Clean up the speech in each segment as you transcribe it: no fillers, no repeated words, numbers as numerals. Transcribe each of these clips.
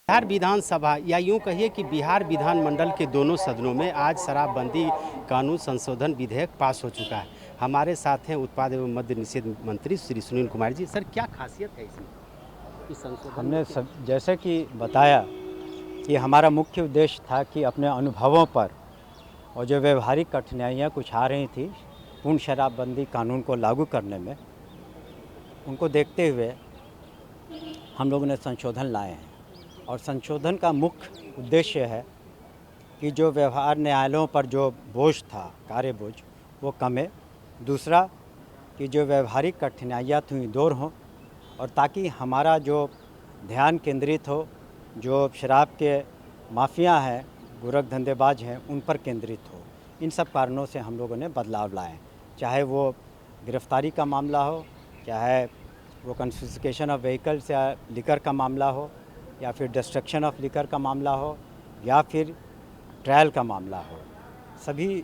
बिहार विधानसभा या यूं कहिए कि बिहार विधानमंडल के दोनों सदनों में आज शराबबंदी कानून संशोधन विधेयक पास हो चुका है। हमारे साथ हैं उत्पाद एवं मद्य निषेध मंत्री श्री सुनील कुमार जी। सर, क्या खासियत है इसमें, इस संशोधन में? हमने सब जैसे कि बताया कि हमारा मुख्य उद्देश्य था कि अपने अनुभवों पर और जो व्यवहारिक कठिनाइयाँ कुछ आ रही थी पूर्ण शराबबंदी कानून को लागू करने में, उनको देखते हुए हम लोगों ने संशोधन लाए हैं। और संशोधन का मुख्य उद्देश्य है कि जो व्यवहार न्यायालयों पर जो बोझ था, कार्य बोझ, वो कमे। दूसरा कि जो व्यवहारिक कठिनाइयाँ थी दूर हों, और ताकि हमारा जो ध्यान केंद्रित हो, जो शराब के माफिया हैं, गोरख धंधेबाज हैं, उन पर केंद्रित हो। इन सब कारणों से हम लोगों ने बदलाव लाए, चाहे वो गिरफ्तारी का मामला हो, चाहे वो कन्फिस्केशन ऑफ व्हीकल्स या लिकर का मामला हो, या फिर डिस्ट्रक्शन ऑफ लिकर का मामला हो, या फिर ट्रायल का मामला हो। सभी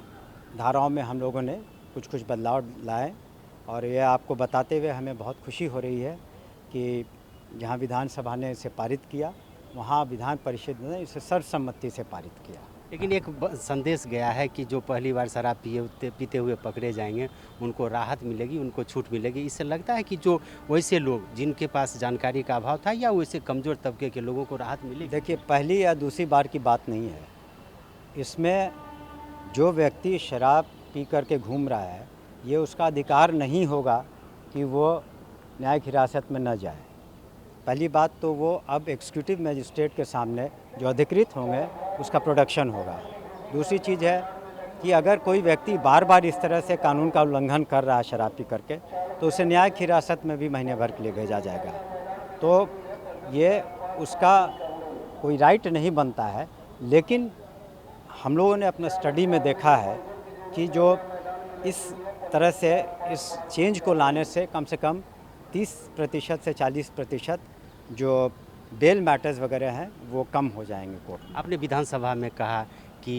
धाराओं में हम लोगों ने कुछ कुछ बदलाव लाए। और ये आपको बताते हुए हमें बहुत खुशी हो रही है कि जहाँ विधानसभा ने इसे पारित किया, वहाँ विधान परिषद ने इसे सर्वसम्मति से पारित किया। लेकिन एक संदेश गया है कि जो पहली बार शराब पीते हुए पकड़े जाएंगे उनको राहत मिलेगी, उनको छूट मिलेगी। इससे लगता है कि जो वैसे लोग जिनके पास जानकारी का अभाव था या वैसे कमज़ोर तबके के लोगों को राहत मिलेगी। देखिए, पहली या दूसरी बार की बात नहीं है। इसमें जो व्यक्ति शराब पी करके घूम रहा है, ये उसका अधिकार नहीं होगा कि वो न्यायिक हिरासत में न जाए। पहली बात तो वो अब एग्जीक्यूटिव मजिस्ट्रेट के सामने जो अधिकृत होंगे उसका प्रोडक्शन होगा। दूसरी चीज़ है कि अगर कोई व्यक्ति बार बार इस तरह से कानून का उल्लंघन कर रहा है शराब पी करके, तो उसे न्यायिक हिरासत में भी महीने भर के लिए भेजा जाएगा। तो ये उसका कोई राइट नहीं बनता है। लेकिन हम लोगों ने अपने स्टडी में देखा है कि जो इस तरह से इस चेंज को लाने से कम 30% से 40% जो बेल मैटर्स वगैरह हैं वो कम हो जाएंगे कोर्ट में। आपने विधानसभा में कहा कि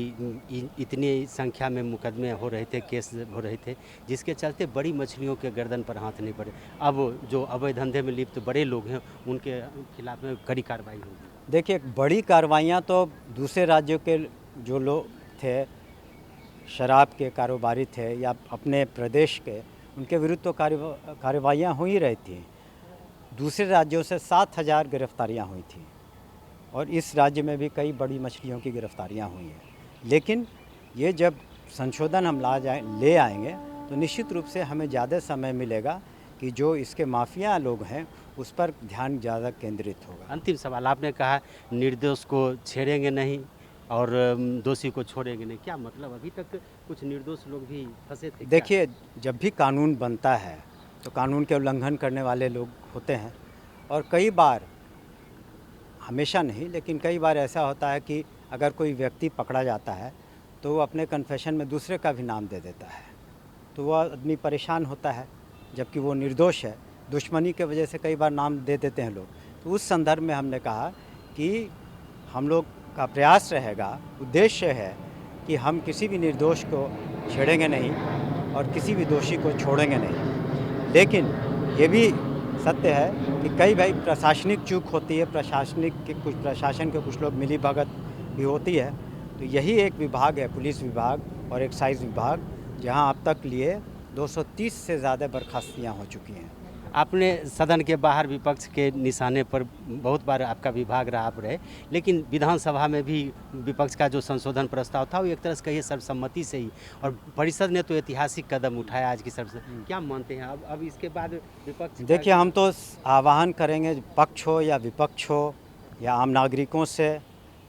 इतनी संख्या में मुकदमे हो रहे थे, केस हो रहे थे, जिसके चलते बड़ी मछलियों के गर्दन पर हाथ नहीं पड़े। अब जो अवैध धंधे में लिप्त बड़े लोग हैं उनके खिलाफ में कड़ी कार्रवाई होगी। देखिए, बड़ी कार्रवाइयाँ तो दूसरे राज्यों के जो लोग थे, शराब के कारोबारी थे या अपने प्रदेश के, उनके विरुद्ध तो कार्रवाइयाँ हो ही रही थी। दूसरे राज्यों से 7,000 गिरफ्तारियाँ हुई थी और इस राज्य में भी कई बड़ी मछलियों की गिरफ्तारियाँ हुई हैं। लेकिन ये जब संशोधन हम ले आएंगे तो निश्चित रूप से हमें ज़्यादा समय मिलेगा कि जो इसके माफिया लोग हैं उस पर ध्यान ज़्यादा केंद्रित होगा। अंतिम सवाल, आपने कहा निर्दोष को छेड़ेंगे नहीं और दोषी को छोड़ेंगे नहीं, क्या मतलब? अभी तक कुछ निर्दोष लोग भी फंसे थे क्या? देखिए, जब भी कानून बनता है तो कानून के उल्लंघन करने वाले लोग होते हैं, और कई बार, हमेशा नहीं लेकिन कई बार ऐसा होता है कि अगर कोई व्यक्ति पकड़ा जाता है तो वो अपने कन्फेशन में दूसरे का भी नाम दे देता है, तो वह आदमी परेशान होता है, जबकि वो निर्दोष है। दुश्मनी के वजह से कई बार नाम दे देते हैं लोग। तो उस संदर्भ में हमने कहा कि हम लोग का प्रयास रहेगा, उद्देश्य है कि हम किसी भी निर्दोष को छेड़ेंगे नहीं और किसी भी दोषी को छोड़ेंगे नहीं। लेकिन ये भी सत्य है कि कई भाई प्रशासनिक चूक होती है, प्रशासन के कुछ लोग मिलीभगत भी होती है। तो यही एक विभाग है, पुलिस विभाग और एक्साइज विभाग, जहां अब तक लिए 230 से ज़्यादा बर्खास्तगियाँ हो चुकी हैं। आपने सदन के बाहर विपक्ष के निशाने पर बहुत बार आपका विभाग रहा, आप रहे, लेकिन विधानसभा में भी विपक्ष का जो संशोधन प्रस्ताव था वो एक तरह से कहिए सर्वसम्मति से ही, और परिषद ने तो ऐतिहासिक कदम उठाया आज की सर्वसम्मति। क्या मानते हैं अब इसके बाद विपक्ष? देखिए, हम तो आह्वान करेंगे, पक्ष हो या विपक्ष हो या आम नागरिकों से,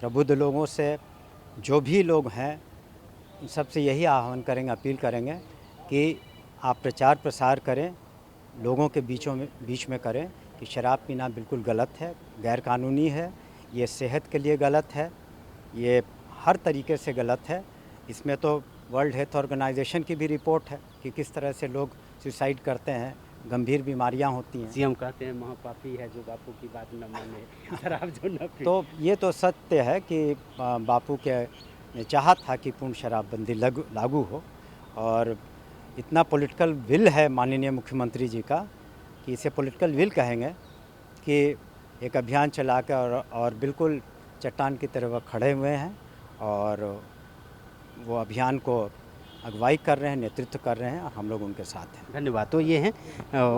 प्रबुद्ध लोगों से, जो भी लोग हैं, सबसे यही आह्वान करेंगे, अपील करेंगे कि आप प्रचार प्रसार करें, लोगों के बीच में करें कि शराब पीना बिल्कुल गलत है, गैरकानूनी है, ये सेहत के लिए गलत है, ये हर तरीके से गलत है। इसमें तो वर्ल्ड हेल्थ ऑर्गेनाइजेशन की भी रिपोर्ट है कि किस तरह से लोग सुसाइड करते हैं, गंभीर बीमारियां होती हैं। सीएम कहते हैं महापापी है जो बापू की बात न माने, शराब जो न पी। तो ये तो सत्य है कि बापू के ने चाहा था कि पूर्ण शराबबंदी लागू हो, और इतना पॉलिटिकल विल है माननीय मुख्यमंत्री जी का कि इसे पॉलिटिकल विल कहेंगे कि एक अभियान चला कर और बिल्कुल चट्टान की तरह वह खड़े हुए हैं और वो अभियान को अगुवाई कर रहे हैं, नेतृत्व कर रहे हैं और हम लोग उनके साथ हैं। धन्यवाद। तो ये हैं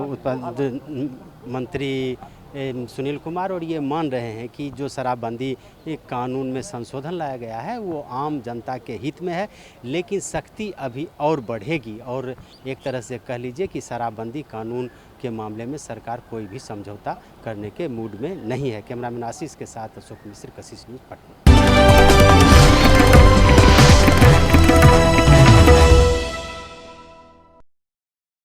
उत्पादन मंत्री सुनील कुमार, और ये मान रहे हैं कि जो शराबबंदी कानून में संशोधन लाया गया है वो आम जनता के हित में है, लेकिन सख्ती अभी और बढ़ेगी। और एक तरह से कह लीजिए कि शराबबंदी कानून के मामले में सरकार कोई भी समझौता करने के मूड में नहीं है। कैमरामैन आशीष के साथ अशोक मिश्र, कशिश न्यूज़, पटना।